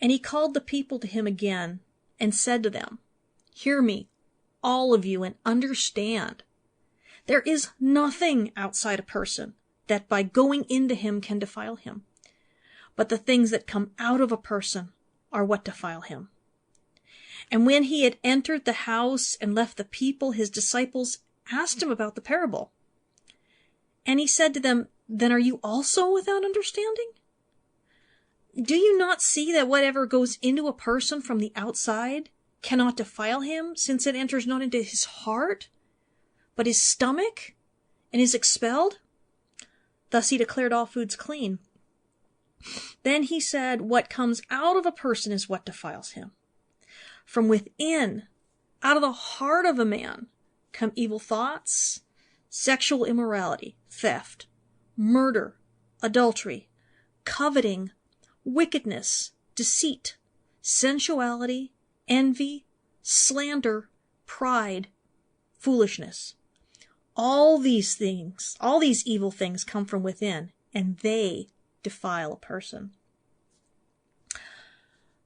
And he called the people to him again and said to them, "Hear me, all of you, and understand. There is nothing outside a person that by going into him can defile him. But the things that come out of a person are what defile him." And when he had entered the house and left the people, his disciples asked him about the parable. And he said to them, "Then are you also without understanding? Do you not see that whatever goes into a person from the outside cannot defile him, since it enters not into his heart, but his stomach, and is expelled?" Thus he declared all foods clean. Then he said, "What comes out of a person is what defiles him. From within, out of the heart of a man, come evil thoughts, sexual immorality, theft, murder, adultery, coveting, wickedness, deceit, sensuality, envy, slander, pride, foolishness. All these things, all these evil things come from within, and they defile a person."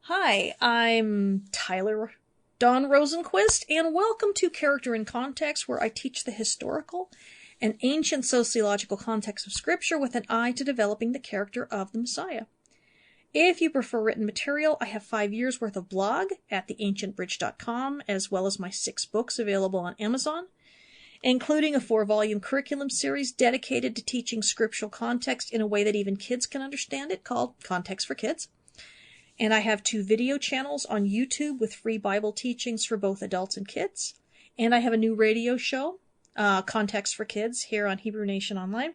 Hi, I'm Tyler Dawn Rosenquist, and welcome to Character in Context, where I teach the historical and ancient sociological context of Scripture with an eye to developing the character of the Messiah. If you prefer written material, I have 5 years' worth of blog at theancientbridge.com, as well as my 6 books available on Amazon, including a 4-volume curriculum series dedicated to teaching scriptural context in a way that even kids can understand it, called Context for Kids. And I have 2 video channels on YouTube with free Bible teachings for both adults and kids. And I have a new radio show, Context for Kids, here on Hebrew Nation Online.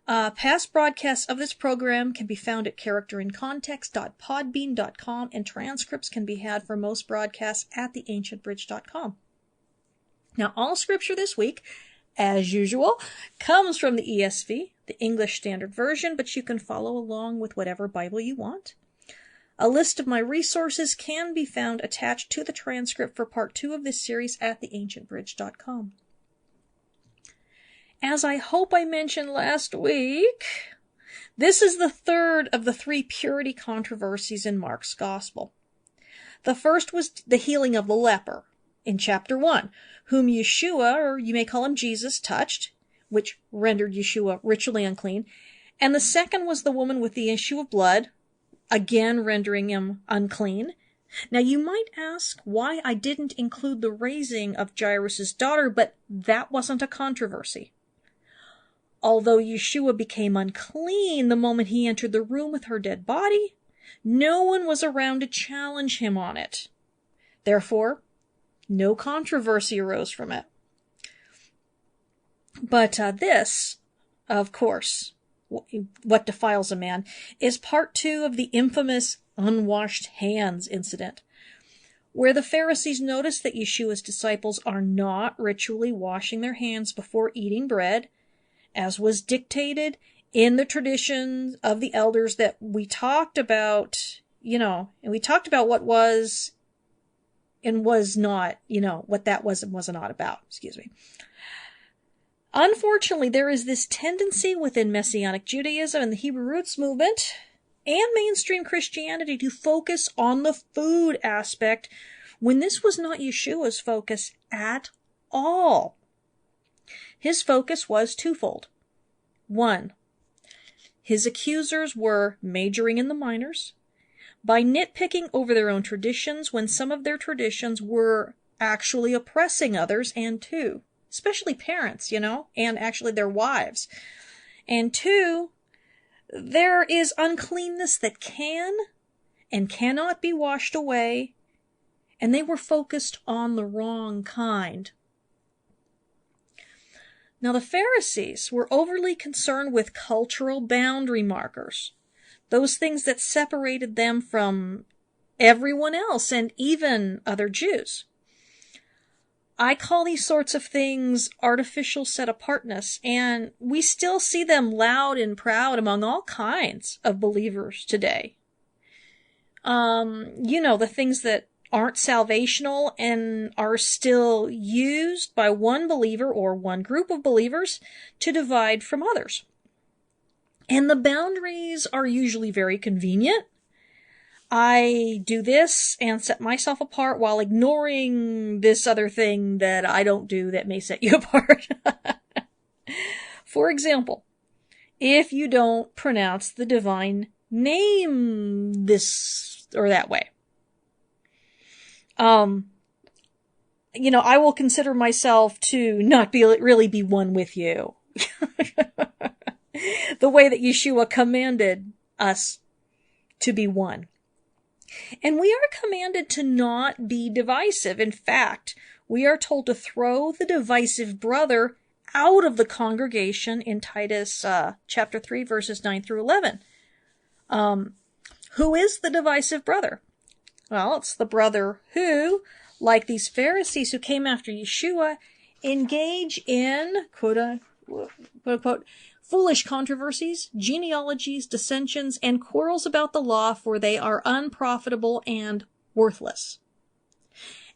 Past broadcasts of this program can be found at characterincontext.podbean.com, and transcripts can be had for most broadcasts at theancientbridge.com. Now, all scripture this week, as usual, comes from the ESV, the English Standard Version, but you can follow along with whatever Bible you want. A list of my resources can be found attached to the transcript for part 2 of this series at theancientbridge.com. As I hope I mentioned last week, this is the third of the 3 purity controversies in Mark's Gospel. The first was the healing of the leper in chapter 1, whom Yeshua, or you may call him Jesus, touched, which rendered Yeshua ritually unclean. And the second was the woman with the issue of blood, again rendering him unclean. Now you might ask why I didn't include the raising of Jairus' daughter, but that wasn't a controversy. Although Yeshua became unclean the moment he entered the room with her dead body, no one was around to challenge him on it. Therefore, no controversy arose from it. But this, of course, what defiles a man, is part 2 of the infamous unwashed hands incident, where the Pharisees noticed that Yeshua's disciples are not ritually washing their hands before eating bread, as was dictated in the traditions of the elders that we talked about, and we talked about what was and was not, what that was and was not about, Unfortunately, there is this tendency within Messianic Judaism and the Hebrew Roots movement and mainstream Christianity to focus on the food aspect when this was not Yeshua's focus at all. His focus was twofold. 1, his accusers were majoring in the minors by nitpicking over their own traditions when some of their traditions were actually oppressing others, and 2, especially parents, and actually their wives. And 2, there is uncleanness that can and cannot be washed away, and they were focused on the wrong kind. Now, the Pharisees were overly concerned with cultural boundary markers, those things that separated them from everyone else and even other Jews. I call these sorts of things artificial set-apartness, and we still see them loud and proud among all kinds of believers today. The things that aren't salvational and are still used by one believer or one group of believers to divide from others. And the boundaries are usually very convenient. I do this and set myself apart while ignoring this other thing that I don't do that may set you apart. For example, if you don't pronounce the divine name this or that way. I will consider myself to not really be one with you. The way that Yeshua commanded us to be one. And we are commanded to not be divisive. In fact, we are told to throw the divisive brother out of the congregation in Titus chapter 3, verses 9 through 11. Who is the divisive brother? Well, it's the brother who, like these Pharisees who came after Yeshua, engage in, quote unquote, foolish controversies, genealogies, dissensions, and quarrels about the law, for they are unprofitable and worthless.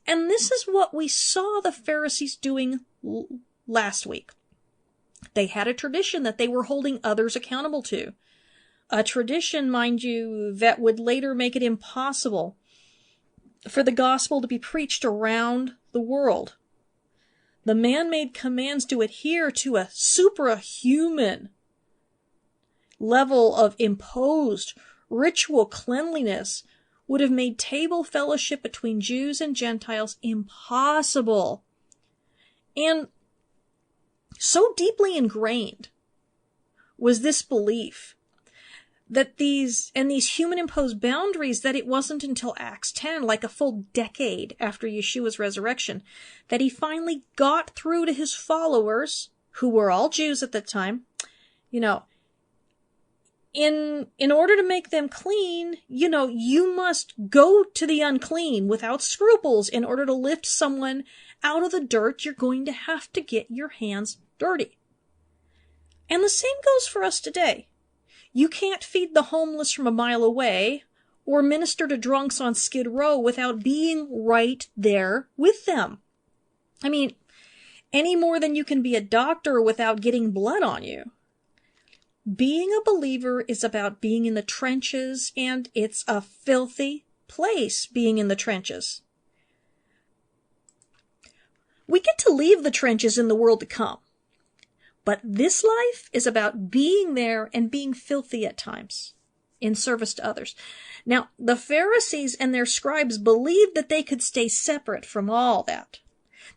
And this is what we saw the Pharisees doing last week. They had a tradition that they were holding others accountable to. A tradition, mind you, that would later make it impossible for the gospel to be preached around the world. The man-made commands to adhere to a suprahuman level of imposed ritual cleanliness would have made table fellowship between Jews and Gentiles impossible. And so deeply ingrained was this belief that these human-imposed boundaries that it wasn't until Acts 10, like a full decade after Yeshua's resurrection, that he finally got through to his followers, who were all Jews at the time, in order to make them clean, you must go to the unclean without scruples. In order to lift someone out of the dirt, you're going to have to get your hands dirty. And the same goes for us today. You can't feed the homeless from a mile away or minister to drunks on Skid Row without being right there with them. I mean, any more than you can be a doctor without getting blood on you. Being a believer is about being in the trenches, and it's a filthy place being in the trenches. We get to leave the trenches in the world to come. But this life is about being there and being filthy at times in service to others. Now, the Pharisees and their scribes believed that they could stay separate from all that.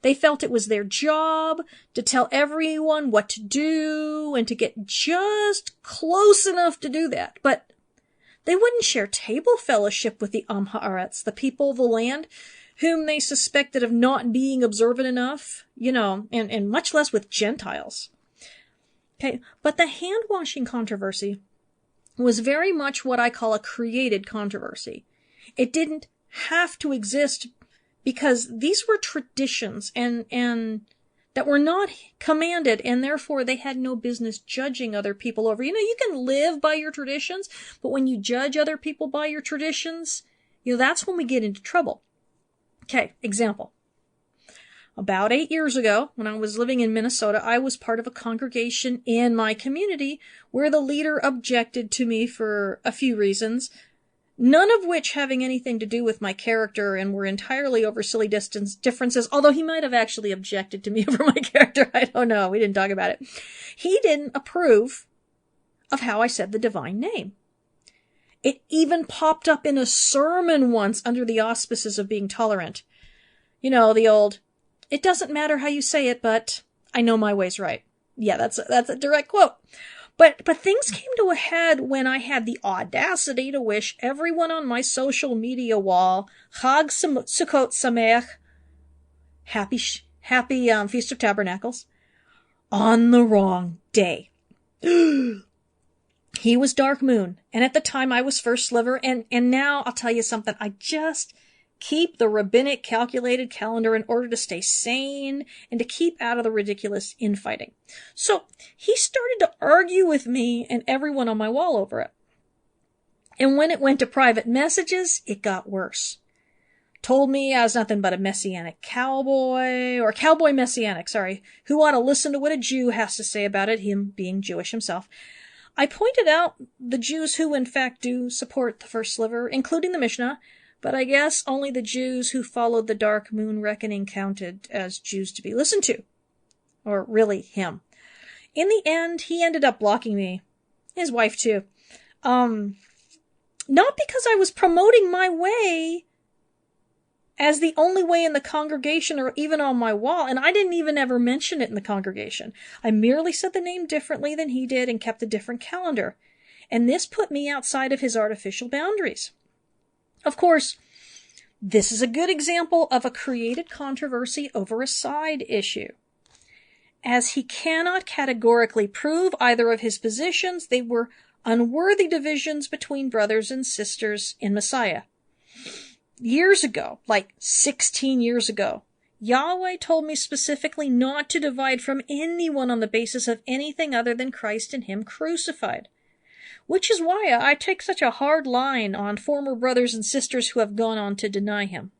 They felt it was their job to tell everyone what to do and to get just close enough to do that. But they wouldn't share table fellowship with the Am Haaretz, the people of the land, whom they suspected of not being observant enough, and much less with Gentiles. Okay, but the hand-washing controversy was very much what I call a created controversy. It didn't have to exist because these were traditions and that were not commanded, and therefore they had no business judging other people over. You can live by your traditions, but when you judge other people by your traditions, that's when we get into trouble. Okay, example. About 8 years ago, when I was living in Minnesota, I was part of a congregation in my community where the leader objected to me for a few reasons, none of which having anything to do with my character and were entirely over silly differences, although he might have actually objected to me over my character. I don't know. We didn't talk about it. He didn't approve of how I said the divine name. It even popped up in a sermon once under the auspices of being tolerant. The old, it doesn't matter how you say it, but I know my way's right. Yeah, that's a direct quote. But things came to a head when I had the audacity to wish everyone on my social media wall Chag Sukkot Sameach, happy Feast of Tabernacles, on the wrong day. He was dark moon, and at the time I was first sliver, and now I'll tell you something, I just keep the rabbinic calculated calendar in order to stay sane and to keep out of the ridiculous infighting. So he started to argue with me and everyone on my wall over it. And when it went to private messages, it got worse. Told me I was nothing but a messianic cowboy, or cowboy messianic, who ought to listen to what a Jew has to say about it, him being Jewish himself. I pointed out the Jews who in fact do support the first sliver, including the Mishnah, but I guess only the Jews who followed the dark moon reckoning counted as Jews to be listened to. Or really him. In the end, he ended up blocking me. His wife too. Not because I was promoting my way as the only way in the congregation or even on my wall, and I didn't even ever mention it in the congregation. I merely said the name differently than he did and kept a different calendar. And this put me outside of his artificial boundaries. Of course, this is a good example of a created controversy over a side issue. As he cannot categorically prove either of his positions, they were unworthy divisions between brothers and sisters in Messiah. Years ago, like 16 years ago, Yahweh told me specifically not to divide from anyone on the basis of anything other than Christ and Him crucified. Which is why I take such a hard line on former brothers and sisters who have gone on to deny Him.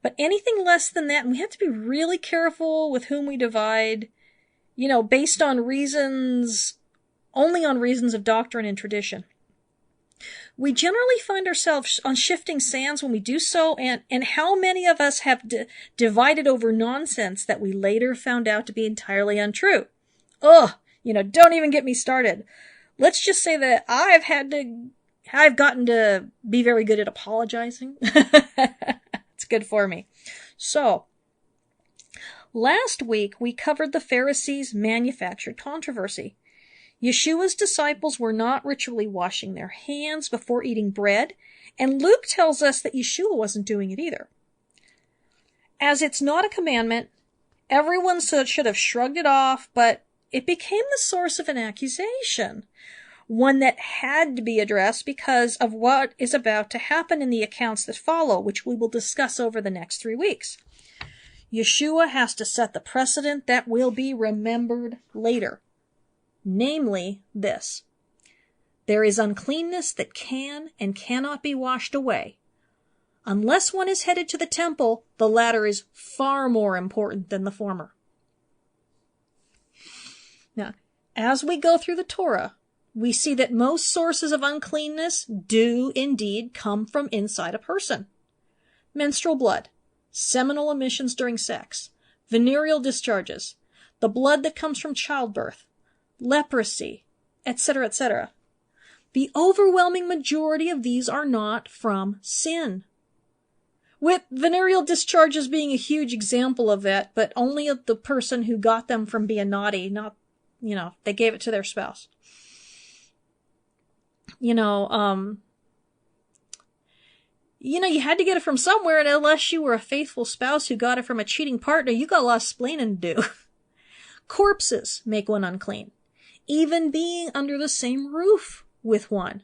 But anything less than that, and we have to be really careful with whom we divide, based on only on reasons of doctrine and tradition. We generally find ourselves on shifting sands when we do so, and how many of us have divided over nonsense that we later found out to be entirely untrue? Don't even get me started. Let's just say that I've gotten to be very good at apologizing. It's good for me. So, last week we covered the Pharisees' manufactured controversy. Yeshua's disciples were not ritually washing their hands before eating bread, and Luke tells us that Yeshua wasn't doing it either. As it's not a commandment, everyone should have shrugged it off, but it became the source of an accusation, one that had to be addressed because of what is about to happen in the accounts that follow, which we will discuss over the next 3 weeks. Yeshua has to set the precedent that will be remembered later. Namely, this. There is uncleanness that can and cannot be washed away. Unless one is headed to the temple, the latter is far more important than the former. Now, as we go through the Torah, we see that most sources of uncleanness do indeed come from inside a person. Menstrual blood, seminal emissions during sex, venereal discharges, the blood that comes from childbirth, leprosy, etc., etc. The overwhelming majority of these are not from sin. With venereal discharges being a huge example of that, but only of the person who got them from being naughty, not, they gave it to their spouse. You had to get it from somewhere, and unless you were a faithful spouse who got it from a cheating partner, you got a lot of splaining to do. Corpses make one unclean, even being under the same roof with one.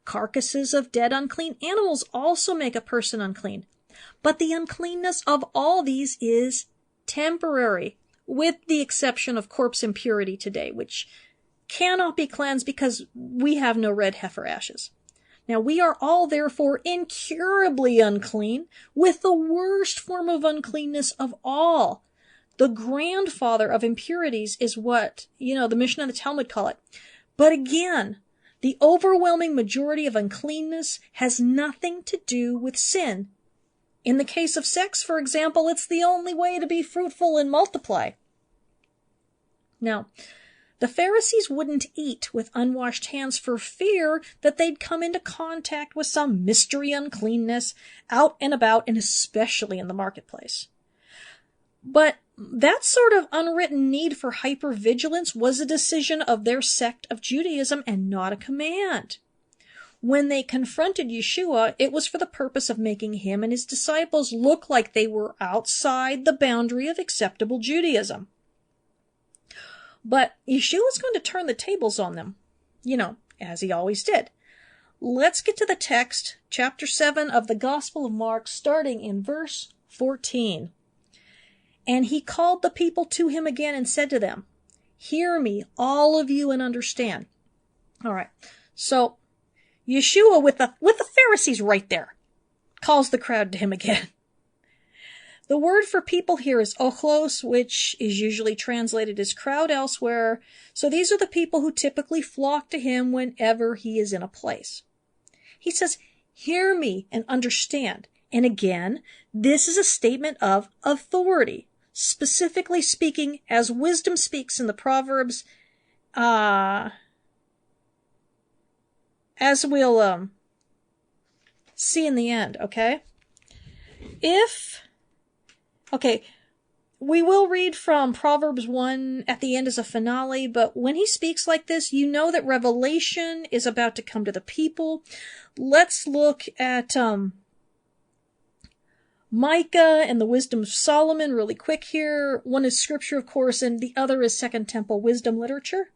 Carcasses of dead unclean animals also make a person unclean. But the uncleanness of all these is temporary, with the exception of corpse impurity today, which cannot be cleansed because we have no red heifer ashes. Now, we are all therefore incurably unclean with the worst form of uncleanness of all. The grandfather of impurities is what, the Mishnah and the Talmud call it. But again, the overwhelming majority of uncleanness has nothing to do with sin. In the case of sex, for example, it's the only way to be fruitful and multiply. Now, the Pharisees wouldn't eat with unwashed hands for fear that they'd come into contact with some mystery uncleanness out and about, and especially in the marketplace. But that sort of unwritten need for hypervigilance was a decision of their sect of Judaism and not a command. When they confronted Yeshua, it was for the purpose of making him and his disciples look like they were outside the boundary of acceptable Judaism. But Yeshua's going to turn the tables on them, as he always did. Let's get to the text, chapter 7 of the Gospel of Mark, starting in verse 14. And he called the people to him again and said to them, "Hear me, all of you, and understand." All right. So Yeshua, with the Pharisees right there, calls the crowd to him again. The word for people here is ochlos, which is usually translated as crowd elsewhere. So these are the people who typically flock to him whenever he is in a place. He says, hear me and understand. And again, this is a statement of authority, specifically speaking as wisdom speaks in the Proverbs, as we'll see in the end, okay? We will read from Proverbs 1 at the end as a finale, but when he speaks like this, you know that revelation is about to come to the people. Let's look at Micah and the wisdom of Solomon really quick here. One is scripture, of course, and the other is Second Temple wisdom literature.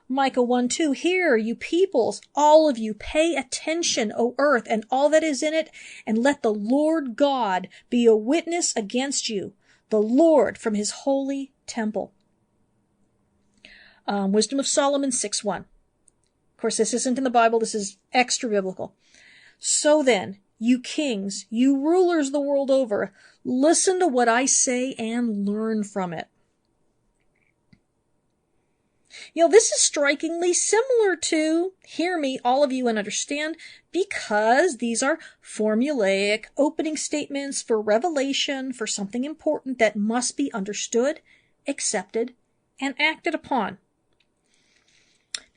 Micah 1:2, hear, you peoples, all of you, pay attention, O earth, and all that is in it, and let the Lord God be a witness against you, the Lord from his holy temple. Wisdom of Solomon 6:1. Of course, this isn't in the Bible, this is extra biblical. So then, you kings, you rulers the world over, listen to what I say and learn from it. This is strikingly similar to, hear me, all of you, and understand, because these are formulaic opening statements for revelation, for something important that must be understood, accepted, and acted upon.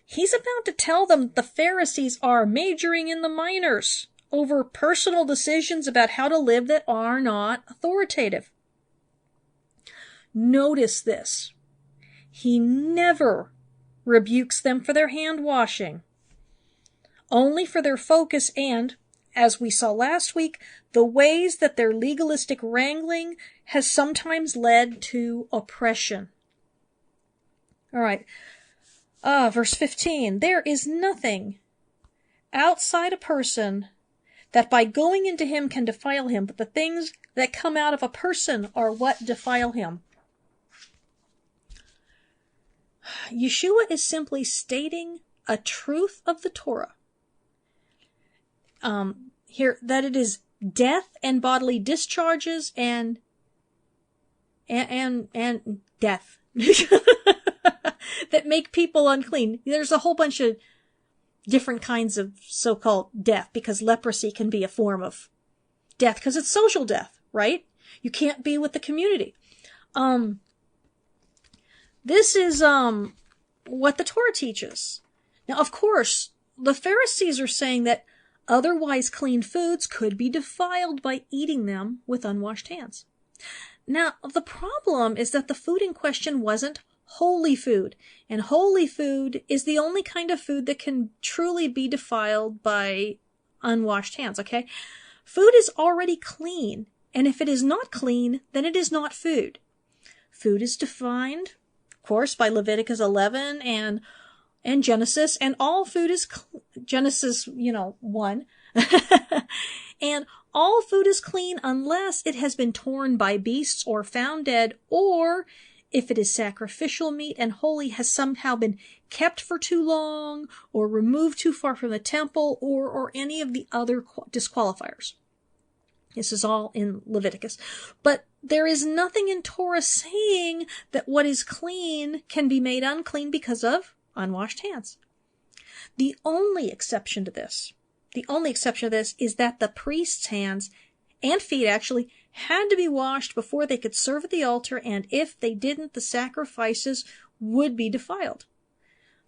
He's about to tell them the Pharisees are majoring in the minors over personal decisions about how to live that are not authoritative. Notice this. He never rebukes them for their hand washing, only for their focus and, as we saw last week, the ways that their legalistic wrangling has sometimes led to oppression. All right, verse 15, there is nothing outside a person that by going into him can defile him, but the things that come out of a person are what defile him. Yeshua is simply stating a truth of the Torah. Here, that it is death and bodily discharges and death that make people unclean. There's a whole bunch of different kinds of so-called death, because leprosy can be a form of death, because it's social death, right? You can't be with the community. This is what the Torah teaches. Now, of course, the Pharisees are saying that otherwise clean foods could be defiled by eating them with unwashed hands. Now, the problem is that the food in question wasn't holy food, and holy food is the only kind of food that can truly be defiled by unwashed hands, okay? Food is already clean, and if it is not clean, then it is not food. Food is defined, of course, by Leviticus 11 and Genesis, and all food is Genesis, 1. And all food is clean unless it has been torn by beasts or found dead, or if it is sacrificial meat and holy, has somehow been kept for too long, or removed too far from the temple, or any of the other disqualifiers. This is all in Leviticus. But there is nothing in Torah saying that what is clean can be made unclean because of unwashed hands. The only exception to this is that the priest's hands and feet actually had to be washed before they could serve at the altar, and if they didn't, the sacrifices would be defiled.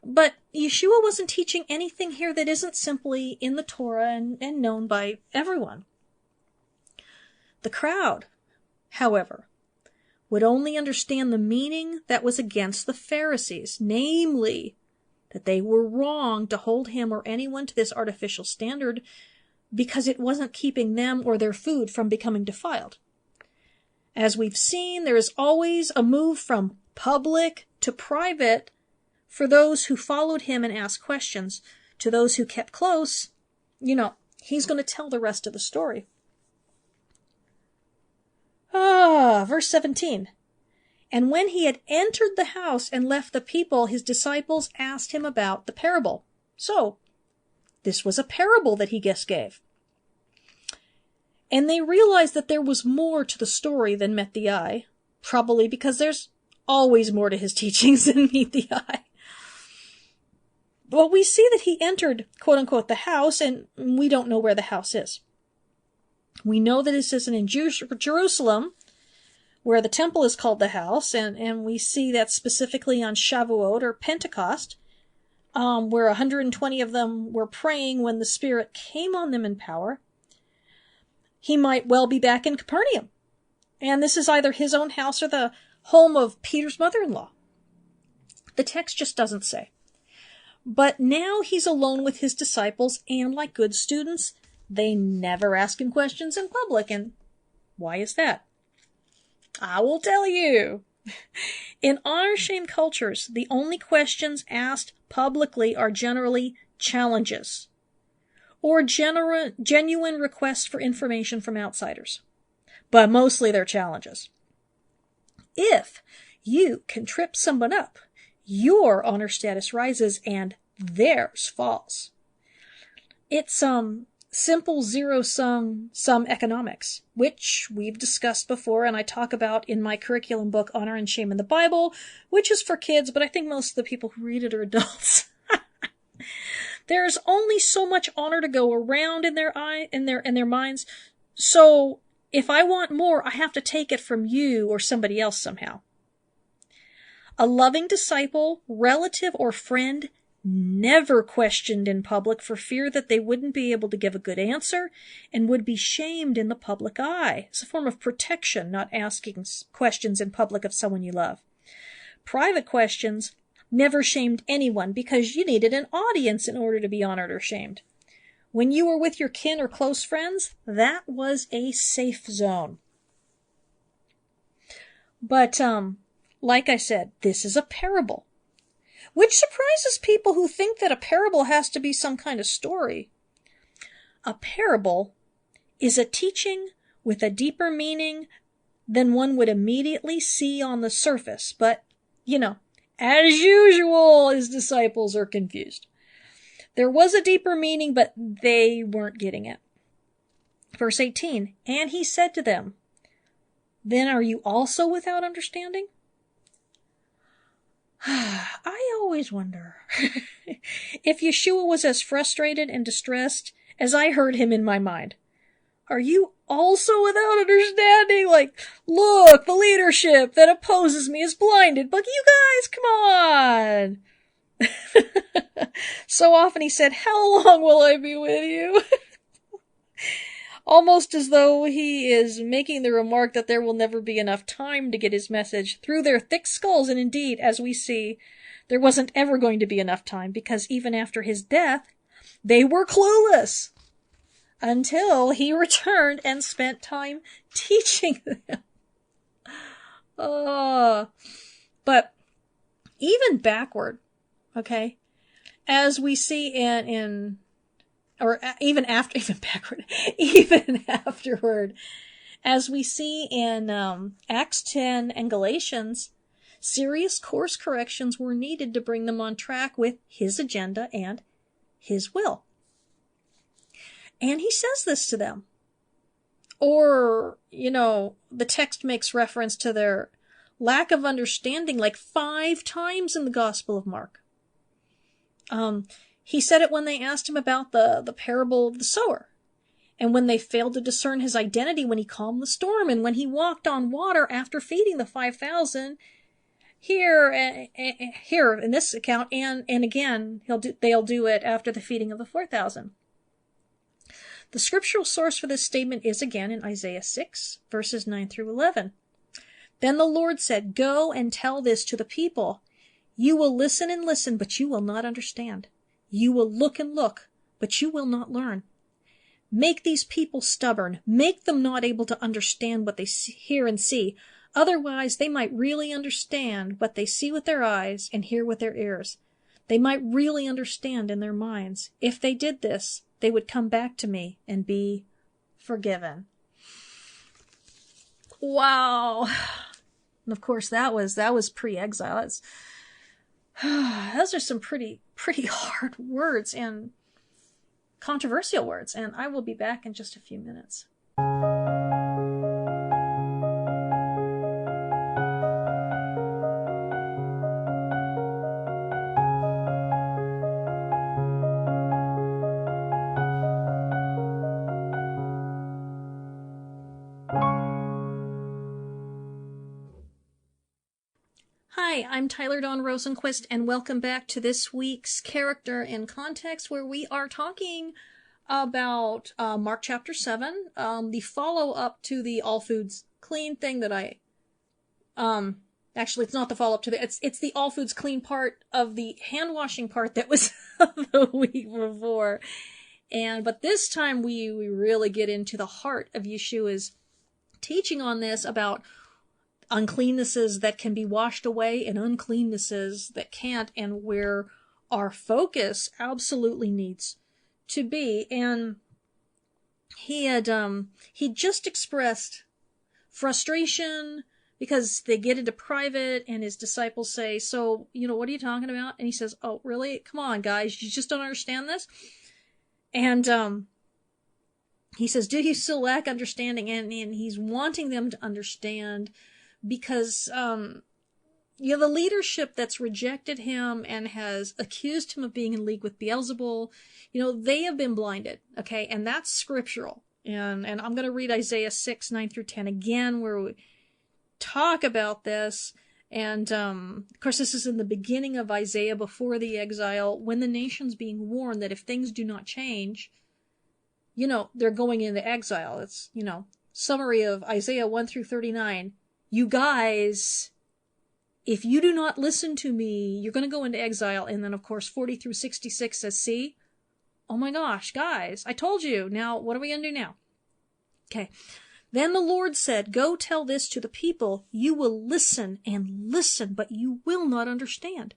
But Yeshua wasn't teaching anything here that isn't simply in the Torah and known by everyone. The crowd, however, would only understand the meaning that was against the Pharisees, namely, that they were wrong to hold him or anyone to this artificial standard because it wasn't keeping them or their food from becoming defiled. As we've seen, there is always a move from public to private for those who followed him and asked questions. To those who kept close, he's going to tell the rest of the story. Verse 17. And when he had entered the house and left the people, his disciples asked him about the parable. So, this was a parable that he just gave. And they realized that there was more to the story than met the eye, probably because there's always more to his teachings than meet the eye. Well, we see that he entered, quote-unquote, the house, and we don't know where the house is. We know that this isn't in Jerusalem, where the temple is called the house, and we see that specifically on Shavuot, or Pentecost, where 120 of them were praying when the Spirit came on them in power. He might well be back in Capernaum, and this is either his own house or the home of Peter's mother-in-law. The text just doesn't say. But now he's alone with his disciples, and like good students, they never ask him questions in public. And why is that? I will tell you. In honor-shame cultures, the only questions asked publicly are generally challenges or genuine requests for information from outsiders. But mostly they're challenges. If you can trip someone up, your honor status rises and theirs falls. It's simple zero-sum economics, which we've discussed before and I talk about in my curriculum book, Honor and Shame in the Bible, which is for kids, but I think most of the people who read it are adults. There's only so much honor to go around in their minds, so if I want more, I have to take it from you or somebody else somehow. A loving disciple, relative, or friend never questioned in public for fear that they wouldn't be able to give a good answer and would be shamed in the public eye. It's a form of protection, not asking questions in public of someone you love. Private questions never shamed anyone because you needed an audience in order to be honored or shamed. When you were with your kin or close friends, that was a safe zone. But, like I said, this is a parable, which surprises people who think that a parable has to be some kind of story. A parable is a teaching with a deeper meaning than one would immediately see on the surface. But, as usual, his disciples are confused. There was a deeper meaning, but they weren't getting it. Verse 18, and he said to them, then are you also without understanding? I always wonder if Yeshua was as frustrated and distressed as I heard him in my mind. Are you also without understanding? Like, look, the leadership that opposes me is blinded, but you guys, come on. So often he said, how long will I be with you? Almost as though he is making the remark that there will never be enough time to get his message through their thick skulls. And indeed, as we see, there wasn't ever going to be enough time because even after his death, they were clueless until he returned and spent time teaching them. But even backward, okay, as we see even afterward, as we see in Acts 10 and Galatians, serious course corrections were needed to bring them on track with his agenda and his will. And he says this to them. Or, the text makes reference to their lack of understanding like 5 times in the Gospel of Mark. He said it when they asked him about the parable of the sower, and when they failed to discern his identity when he calmed the storm, and when he walked on water after feeding the 5,000. Here in this account, and again they'll do it after the feeding of the 4,000. The scriptural source for this statement is again in Isaiah 6, verses 9 through 11. Then the Lord said, go and tell this to the people. You will listen and listen, but you will not understand. You will look and look, but you will not learn. Make these people stubborn. Make them not able to understand what they hear and see. Otherwise, they might really understand what they see with their eyes and hear with their ears. They might really understand in their minds. If they did this, they would come back to me and be forgiven. Wow. And of course, that was pre-exile. Those are some pretty hard words and controversial words, and I will be back in just a few minutes. Hi, I'm Tyler Dawn Rosenquist, and welcome back to this week's Character in Context, where we are talking about Mark chapter 7, the follow-up to the all foods clean thing that I... Actually, it's not the follow-up to it's the all foods clean part of the hand-washing part that was the week before. But this time we really get into the heart of Yeshua's teaching on this about uncleannesses that can be washed away and uncleannesses that can't, and where our focus absolutely needs to be. And he just expressed frustration because they get into private and his disciples say, so, what are you talking about? And he says, oh, really? Come on, guys, you just don't understand this? And he says, do you still lack understanding? And he's wanting them to understand because, the leadership that's rejected him and has accused him of being in league with Beelzebul, they have been blinded, okay? And that's scriptural. And I'm going to read Isaiah 6, 9 through 10 again, where we talk about this. And, of course, this is in the beginning of Isaiah before the exile, when the nation's being warned that if things do not change, they're going into exile. It's, summary of Isaiah 1 through 39. You guys, if you do not listen to me, you're going to go into exile. And then, of course, 40 through 66 says, see? Oh my gosh, guys, I told you. Now, what are we going to do now? Okay. Then the Lord said, go tell this to the people. You will listen and listen, but you will not understand.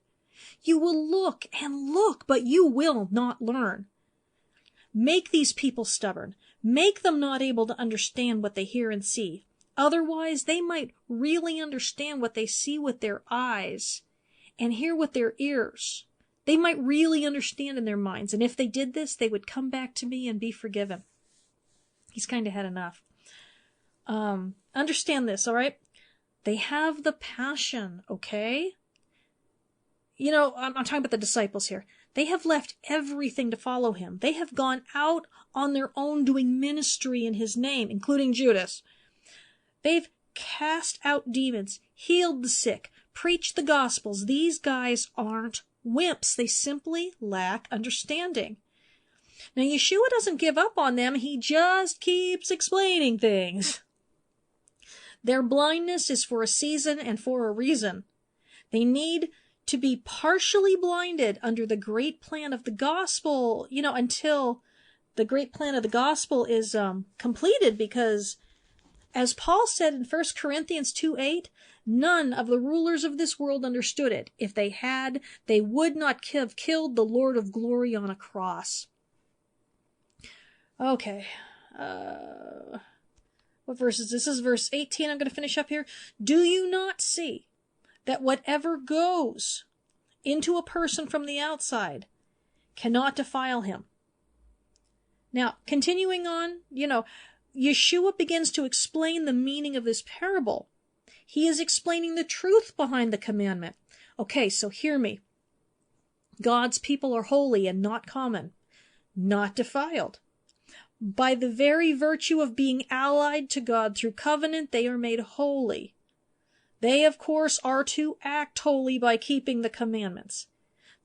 You will look and look, but you will not learn. Make these people stubborn. Make them not able to understand what they hear and see. Otherwise, they might really understand what they see with their eyes and hear with their ears. They might really understand in their minds. And if they did this, they would come back to me and be forgiven. He's kind of had enough. Understand this, all right? They have the passion, okay? I'm talking about the disciples here. They have left everything to follow him. They have gone out on their own doing ministry in his name, including Judas. They've cast out demons, healed the sick, preached the gospels. These guys aren't wimps. They simply lack understanding. Now, Yeshua doesn't give up on them. He just keeps explaining things. Their blindness is for a season and for a reason. They need to be partially blinded under the great plan of the gospel, until the great plan of the gospel is completed, because as Paul said in 1 Corinthians 2:8, none of the rulers of this world understood it. If they had, they would not have killed the Lord of glory on a cross. Okay. What verse is this? This is verse 18. I'm going to finish up here. Do you not see that whatever goes into a person from the outside cannot defile him? Now, continuing on, Yeshua begins to explain the meaning of this parable. He is explaining the truth behind the commandment. Okay, so hear me. God's people are holy and not common, not defiled. By the very virtue of being allied to God through covenant, they are made holy. They, of course, are to act holy by keeping the commandments.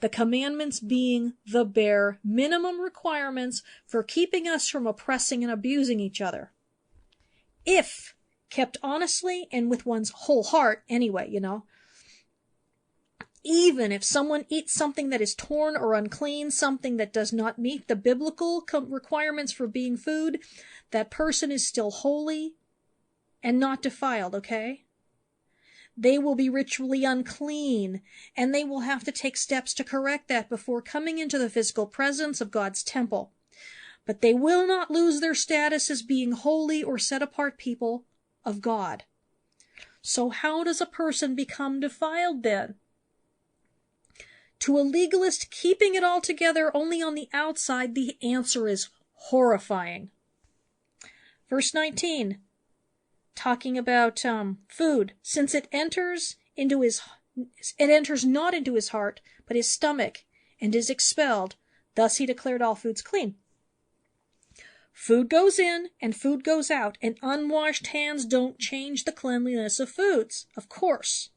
The commandments being the bare minimum requirements for keeping us from oppressing and abusing each other. If kept honestly and with one's whole heart, anyway, Even if someone eats something that is torn or unclean, something that does not meet the biblical requirements for being food, that person is still holy and not defiled, okay? They will be ritually unclean, and they will have to take steps to correct that before coming into the physical presence of God's temple. But they will not lose their status as being holy or set-apart people of God. So how does a person become defiled then? To a legalist keeping it all together only on the outside, the answer is horrifying. Verse 19, talking about food. Since it enters not into his heart, but his stomach, and is expelled. Thus he declared all foods clean. Food goes in and food goes out, and unwashed hands don't change the cleanliness of foods, of course.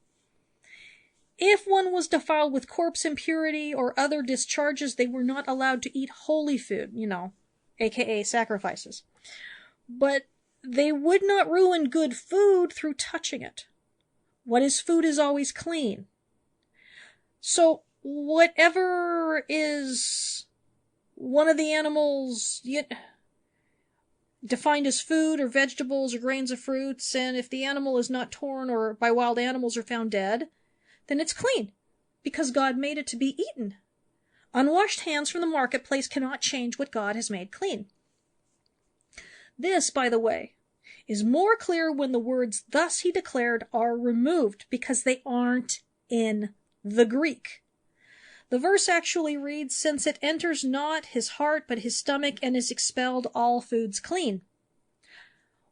If one was defiled with corpse impurity or other discharges, they were not allowed to eat holy food, aka sacrifices. But they would not ruin good food through touching it. What is food is always clean. So whatever is one of the animals defined as food or vegetables or grains of fruits, and if the animal is not torn or by wild animals or found dead, then it's clean, because God made it to be eaten. Unwashed hands from the marketplace cannot change what God has made clean. This, by the way, is more clear when the words "thus he declared" are removed, because they aren't in the Greek. The verse actually reads, "Since it enters not his heart but his stomach and is expelled, all foods clean."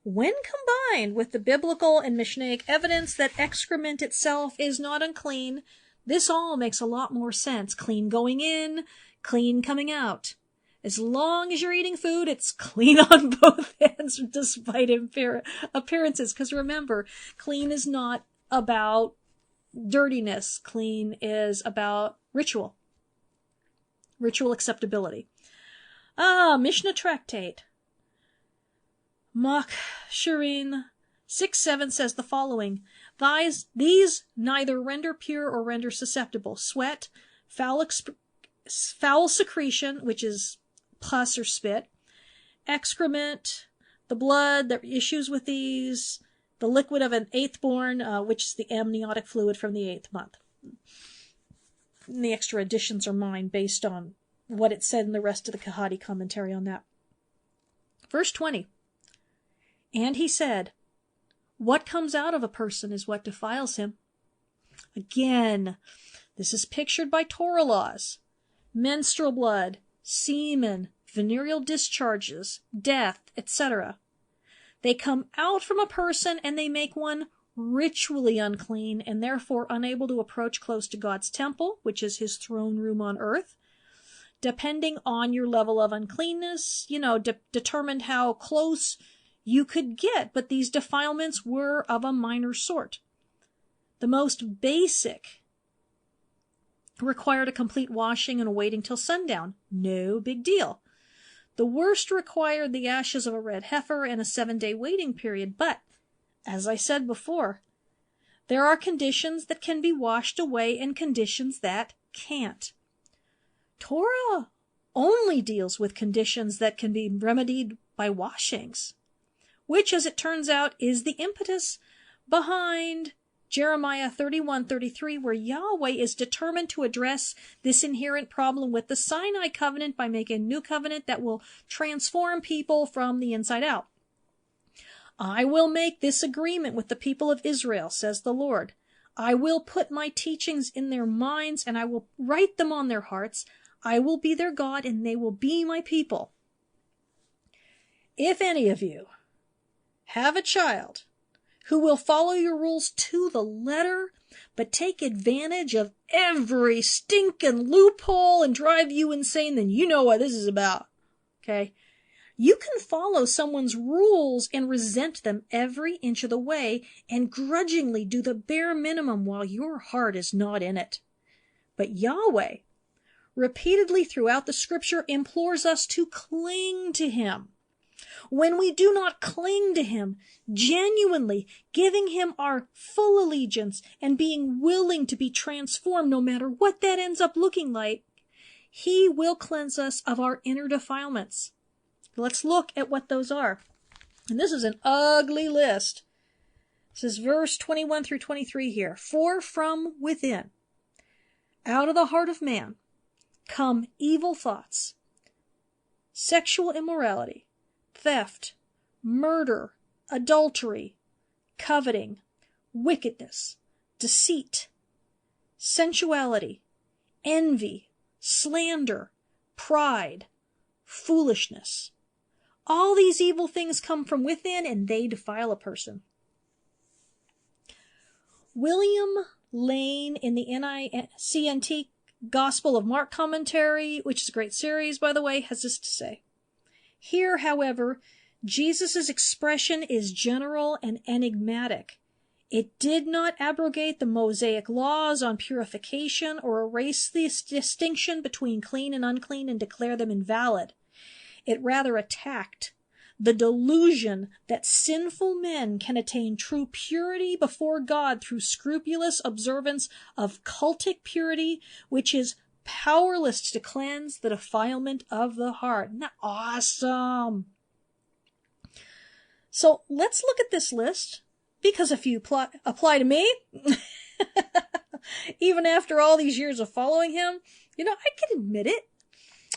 When combined with the biblical and Mishnaic evidence that excrement itself is not unclean, this all makes a lot more sense. Clean going in, clean coming out. As long as you're eating food, it's clean on both ends, despite appearances. Because remember, clean is not about dirtiness. Clean is about ritual acceptability. Mishnah Tractate. Mach Shirin 6:7 says the following: These neither render pure or render susceptible. Sweat, foul secretion, which is pus or spit, excrement, the blood that issues with these, the liquid of an eighth born, which is the amniotic fluid from the 8th month. And the extra additions are mine based on what it said in the rest of the Kahati commentary on that. Verse 20. And he said, what comes out of a person is what defiles him. Again, this is pictured by Torah laws. Menstrual blood, semen, venereal discharges, death, etc. They come out from a person and they make one ritually unclean and therefore unable to approach close to God's temple, which is his throne room on earth. Depending on your level of uncleanness, determined how close you could get, but these defilements were of a minor sort. The most basic required a complete washing and waiting till sundown. No big deal. The worst required the ashes of a red heifer and a 7-day waiting period, but, as I said before, there are conditions that can be washed away and conditions that can't. Torah only deals with conditions that can be remedied by washings, which, as it turns out, is the impetus behind Jeremiah 31:33, where Yahweh is determined to address this inherent problem with the Sinai covenant by making a new covenant that will transform people from the inside out. I will make this agreement with the people of Israel, says the Lord. I will put my teachings in their minds, and I will write them on their hearts. I will be their God, and they will be my people. If any of you have a child who will follow your rules to the letter, but take advantage of every stinking loophole and drive you insane, then you know what this is about. Okay? You can follow someone's rules and resent them every inch of the way and grudgingly do the bare minimum while your heart is not in it. But Yahweh, repeatedly throughout the scripture, implores us to cling to him. When we do not cling to him, genuinely giving him our full allegiance and being willing to be transformed no matter what that ends up looking like, he will cleanse us of our inner defilements. Let's look at what those are. And this is an ugly list. This is verse 21 through 23 here. For from within, out of the heart of man, come evil thoughts, sexual immorality, theft, murder, adultery, coveting, wickedness, deceit, sensuality, envy, slander, pride, foolishness. All these evil things come from within and they defile a person. William Lane in the NICNT Gospel of Mark commentary, which is a great series, by the way, has this to say. Here, however, Jesus' expression is general and enigmatic. It did not abrogate the Mosaic laws on purification or erase the distinction between clean and unclean and declare them invalid. It rather attacked the delusion that sinful men can attain true purity before God through scrupulous observance of cultic purity, which is powerless to cleanse the defilement of the heart. Isn't that awesome? So let's look at this list, because a few apply to me. Even after all these years of following him, I can admit it.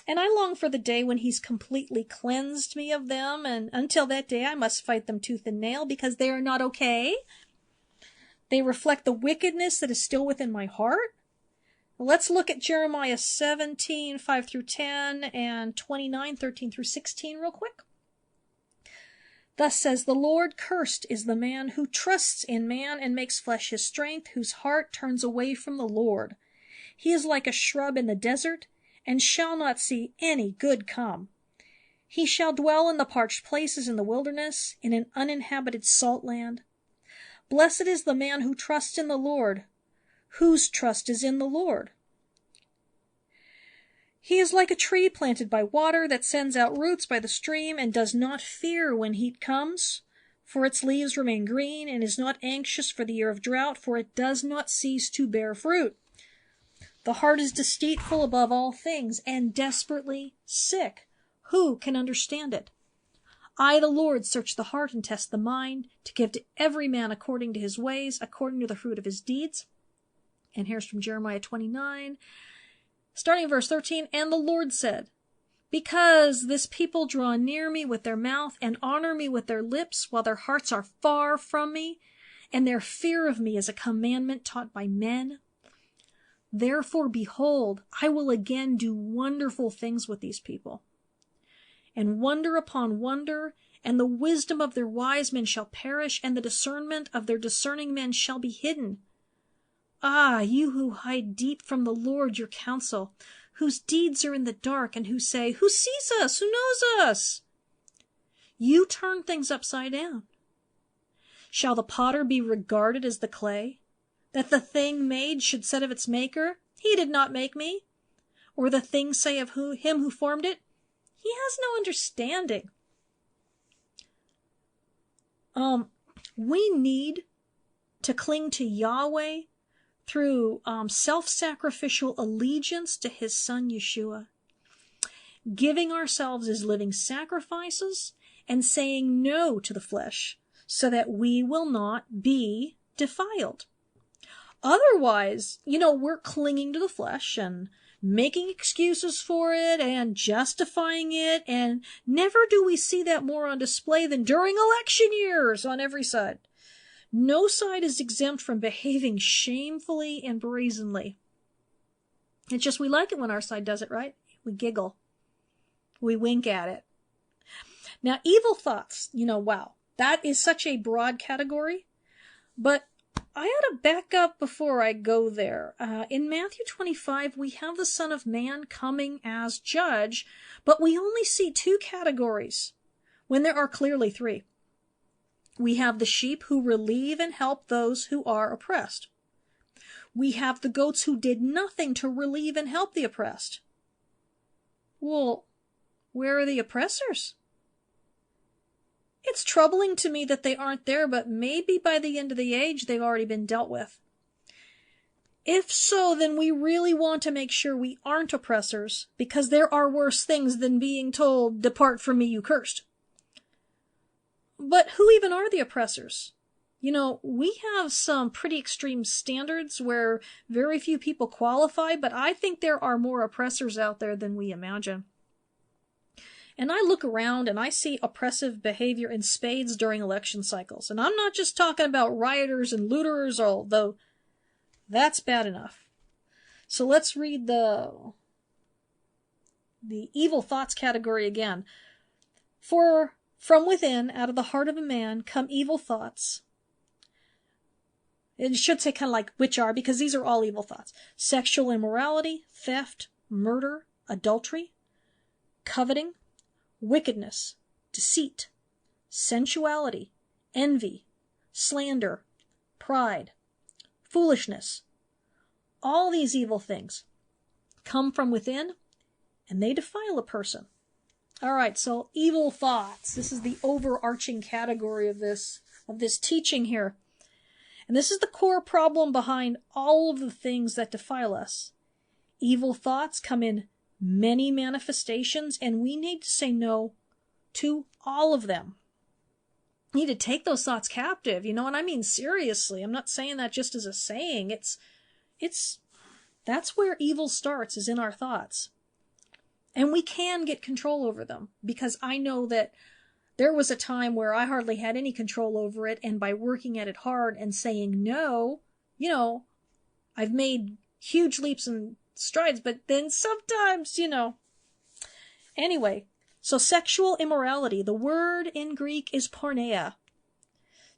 And I long for the day when he's completely cleansed me of them, and until that day I must fight them tooth and nail, because they are not okay. They reflect the wickedness that is still within my heart. Let's look at Jeremiah 17, 5 through 10, and 29, 13 through 16 real quick. Thus says the Lord, cursed is the man who trusts in man and makes flesh his strength, whose heart turns away from the Lord. He is like a shrub in the desert, and shall not see any good come. He shall dwell in the parched places in the wilderness, in an uninhabited salt land. Blessed is the man who trusts in the Lord, whose trust is in the Lord. He is like a tree planted by water that sends out roots by the stream and does not fear when heat comes, for its leaves remain green, and is not anxious for the year of drought, for it does not cease to bear fruit. The heart is deceitful above all things and desperately sick. Who can understand it? I, the Lord, search the heart and test the mind, to give to every man according to his ways, according to the fruit of his deeds. And here's from Jeremiah 29, starting in verse 13. And the Lord said, because this people draw near me with their mouth and honor me with their lips, while their hearts are far from me, and their fear of me is a commandment taught by men. Therefore, behold, I will again do wonderful things with these people, and wonder upon wonder, and the wisdom of their wise men shall perish, and the discernment of their discerning men shall be hidden. Ah, you who hide deep from the Lord your counsel, whose deeds are in the dark, and who say, who sees us? Who knows us? You turn things upside down. Shall the potter be regarded as the clay, that the thing made should say of its maker, he did not make me? Or the thing say of him who formed it, he has no understanding. We need to cling to Yahweh through self-sacrificial allegiance to his son Yeshua, giving ourselves as living sacrifices and saying no to the flesh, so that we will not be defiled. Otherwise, we're clinging to the flesh and making excuses for it and justifying it, and never do we see that more on display than during election years on every side. No side is exempt from behaving shamefully and brazenly. It's just we like it when our side does it, right? We giggle. We wink at it. Now, evil thoughts, wow, that is such a broad category, but I ought to back up before I go there. In Matthew 25, we have the Son of Man coming as judge, but we only see two categories when there are clearly three. We have the sheep who relieve and help those who are oppressed. We have the goats who did nothing to relieve and help the oppressed. Well, where are the oppressors? It's troubling to me that they aren't there, but maybe by the end of the age they've already been dealt with. If so, then we really want to make sure we aren't oppressors, because there are worse things than being told, depart from me, you cursed. But who even are the oppressors? We have some pretty extreme standards where very few people qualify, but I think there are more oppressors out there than we imagine. And I look around and I see oppressive behavior in spades during election cycles. And I'm not just talking about rioters and looters, although that's bad enough. So let's read the evil thoughts category again. For from within, out of the heart of a man, come evil thoughts. It should say kind of like which are, because these are all evil thoughts. Sexual immorality, theft, murder, adultery, coveting, wickedness, deceit, sensuality, envy, slander, pride, foolishness. All these evil things come from within, and they defile a person. All right, so evil thoughts. This is the overarching category of this teaching here. And this is the core problem behind all of the things that defile us. Evil thoughts come in many manifestations, and we need to say no to all of them. We need to take those thoughts captive, and I mean seriously. I'm not saying that just as a saying. That's where evil starts, is in our thoughts. And we can get control over them, because I know that there was a time where I hardly had any control over it, and by working at it hard and saying no, I've made huge leaps and strides, but then sometimes, Anyway, so sexual immorality, the word in Greek is porneia.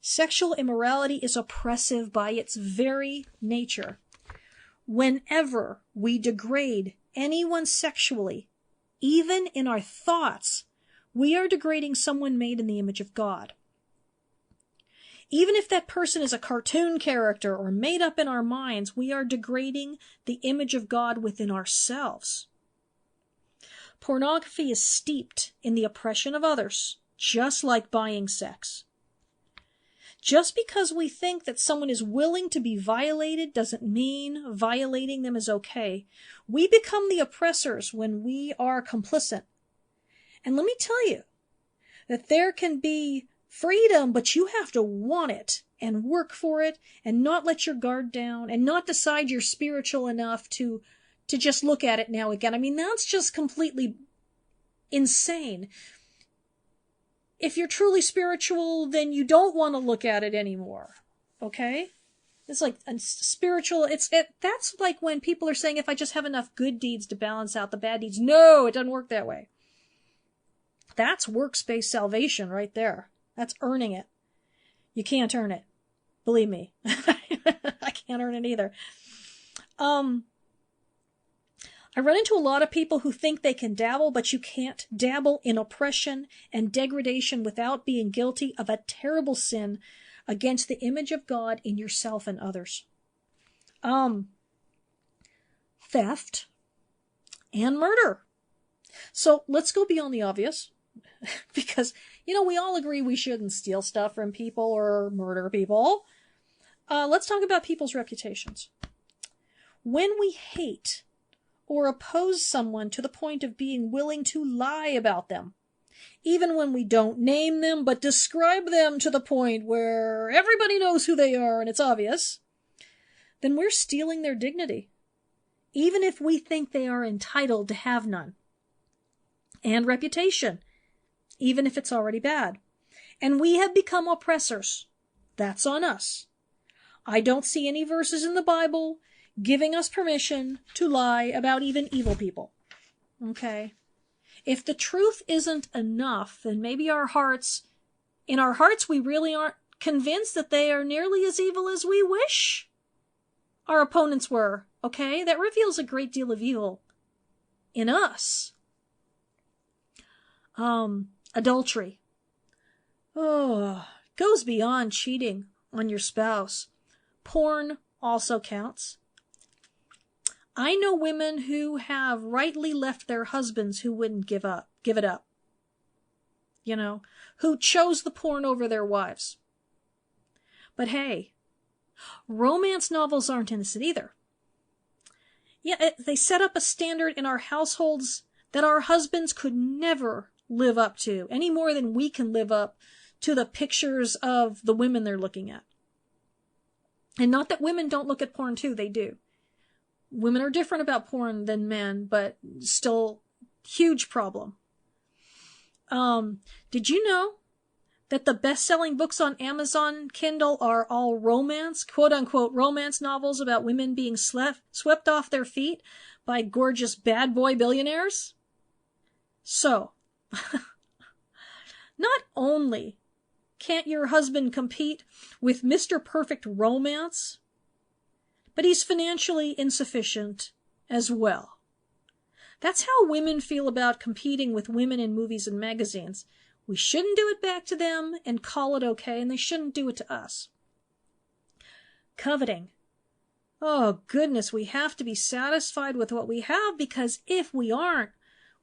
Sexual immorality is oppressive by its very nature. Whenever we degrade anyone sexually, even in our thoughts, we are degrading someone made in the image of God. Even if that person is a cartoon character or made up in our minds, we are degrading the image of God within ourselves. Pornography is steeped in the oppression of others, just like buying sex. Just because we think that someone is willing to be violated doesn't mean violating them is okay. We become the oppressors when we are complicit. And let me tell you that there can be freedom, but you have to want it and work for it and not let your guard down and not decide you're spiritual enough to just look at it now again. I mean, that's just completely insane. If you're truly spiritual, then you don't want to look at it anymore. Okay? It's like spiritual. That's like when people are saying, if I just have enough good deeds to balance out the bad deeds. No, it doesn't work that way. That's works-based salvation right there. That's earning it. You can't earn it. Believe me. I can't earn it either. I run into a lot of people who think they can dabble, but you can't dabble in oppression and degradation without being guilty of a terrible sin against the image of God in yourself and others. Theft and murder. So let's go beyond the obvious, because, we all agree we shouldn't steal stuff from people or murder people. Let's talk about people's reputations. When we hate or oppose someone to the point of being willing to lie about them, even when we don't name them but describe them to the point where everybody knows who they are and it's obvious, then we're stealing their dignity, even if we think they are entitled to have none. And reputation, even if it's already bad. And we have become oppressors. That's on us. I don't see any verses in the Bible giving us permission to lie about even evil people. Okay? If the truth isn't enough, then maybe in our hearts we really aren't convinced that they are nearly as evil as we wish our opponents were. Okay? That reveals a great deal of evil in us. Adultery. Goes beyond cheating on your spouse. Porn also counts. I know women who have rightly left their husbands who wouldn't give it up. Who chose the porn over their wives. But hey, romance novels aren't innocent either. Yeah, they set up a standard in our households that our husbands could never live up to, any more than we can live up to the pictures of the women they're looking at. And not that women don't look at porn too, they do. Women are different about porn than men, but still huge problem. Did you know that the best-selling books on Amazon Kindle are all romance, quote-unquote romance novels about women being swept off their feet by gorgeous bad boy billionaires? So, not only can't your husband compete with Mr. Perfect Romance, but he's financially insufficient as well. That's how women feel about competing with women in movies and magazines. We shouldn't do it back to them and call it okay, and they shouldn't do it to us. Coveting. Oh, goodness, we have to be satisfied with what we have, because if we aren't,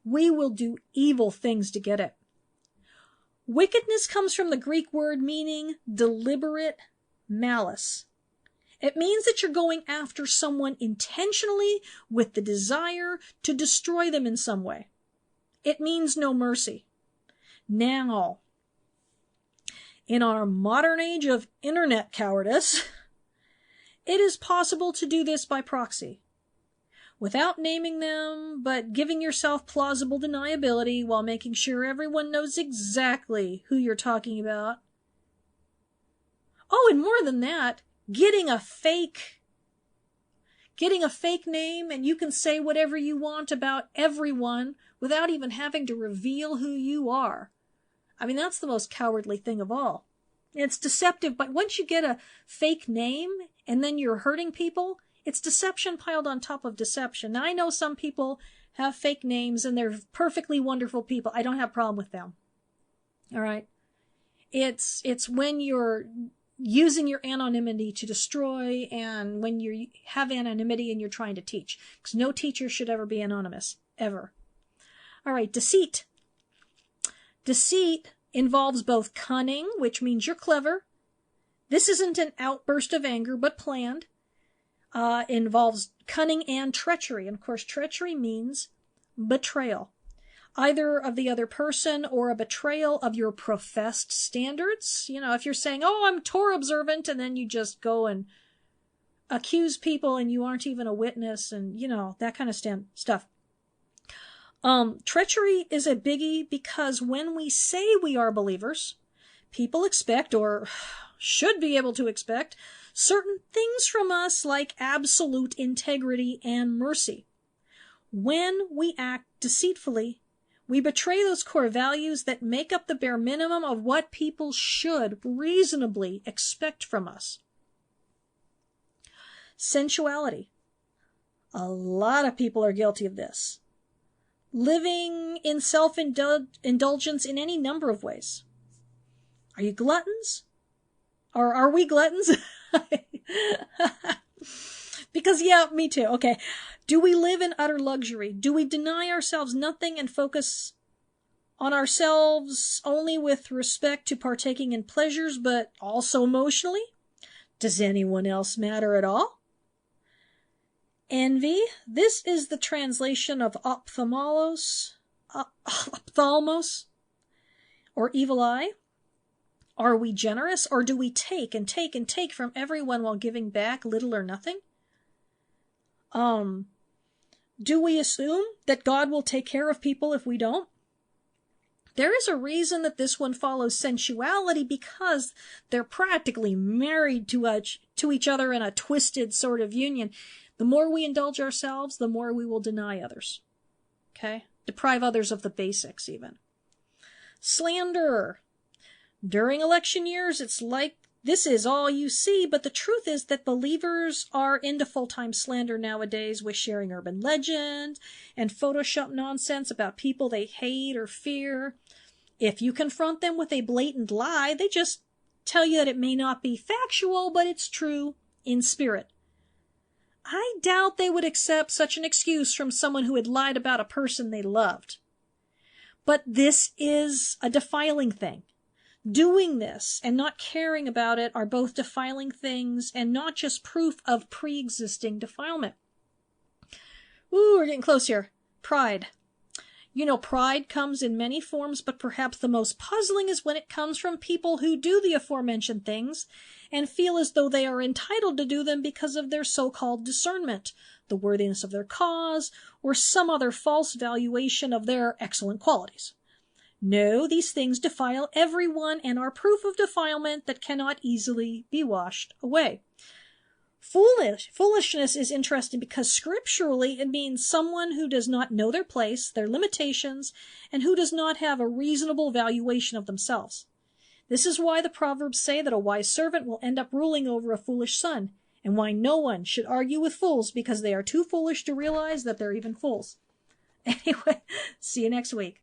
we will do evil things to get it. Wickedness comes from the Greek word meaning deliberate malice. It means that you're going after someone intentionally with the desire to destroy them in some way. It means no mercy. Now, in our modern age of internet cowardice, it is possible to do this by proxy, without naming them, but giving yourself plausible deniability while making sure everyone knows exactly who you're talking about. Oh, and more than that, getting a fake name, and you can say whatever you want about everyone without even having to reveal who you are. I mean, that's the most cowardly thing of all. It's deceptive, but once you get a fake name and then you're hurting people, it's deception piled on top of deception. Now, I know some people have fake names and they're perfectly wonderful people. I don't have a problem with them. All right. It's when you're using your anonymity to destroy, and when you have anonymity and you're trying to teach. Because no teacher should ever be anonymous. Ever. All right. Deceit. Deceit involves both cunning, which means you're clever. This isn't an outburst of anger, but planned. Involves cunning and treachery. And of course, treachery means betrayal, either of the other person or a betrayal of your professed standards. You know, if you're saying, oh, I'm Torah observant, and then you just go and accuse people and you aren't even a witness, and, you know, that kind of stuff. Treachery is a biggie, because when we say we are believers, people expect, or should be able to expect, certain things from us, like absolute integrity and mercy. When we act deceitfully, we betray those core values that make up the bare minimum of what people should reasonably expect from us. Sensuality. A lot of people are guilty of this. Living in self-indulgence in any number of ways. Are you gluttons? Or are we gluttons? Because, yeah, me too. Okay. Do we live in utter luxury? Do we deny ourselves nothing and focus on ourselves only with respect to partaking in pleasures, but also emotionally? Does anyone else matter at all? Envy. This is the translation of ophthalmos, or evil eye. Are we generous, or do we take and take and take from everyone while giving back little or nothing? Do we assume that God will take care of people if we don't? There is a reason that this one follows sensuality, because they're practically married to each other in a twisted sort of union. The more we indulge ourselves, the more we will deny others. Okay? Deprive others of the basics, even. Slander. During election years, it's like this is all you see, but the truth is that believers are into full-time slander nowadays, with sharing urban legend and Photoshop nonsense about people they hate or fear. If you confront them with a blatant lie, they just tell you that it may not be factual, but it's true in spirit. I doubt they would accept such an excuse from someone who had lied about a person they loved. But this is a defiling thing. Doing this and not caring about it are both defiling things and not just proof of pre-existing defilement. Ooh, we're getting close here. Pride. You know, pride comes in many forms, but perhaps the most puzzling is when it comes from people who do the aforementioned things and feel as though they are entitled to do them because of their so-called discernment, the worthiness of their cause, or some other false valuation of their excellent qualities. No, these things defile everyone and are proof of defilement that cannot easily be washed away. Foolishness is interesting because scripturally it means someone who does not know their place, their limitations, and who does not have a reasonable valuation of themselves. This is why the Proverbs say that a wise servant will end up ruling over a foolish son, and why no one should argue with fools because they are too foolish to realize that they're even fools. Anyway, see you next week.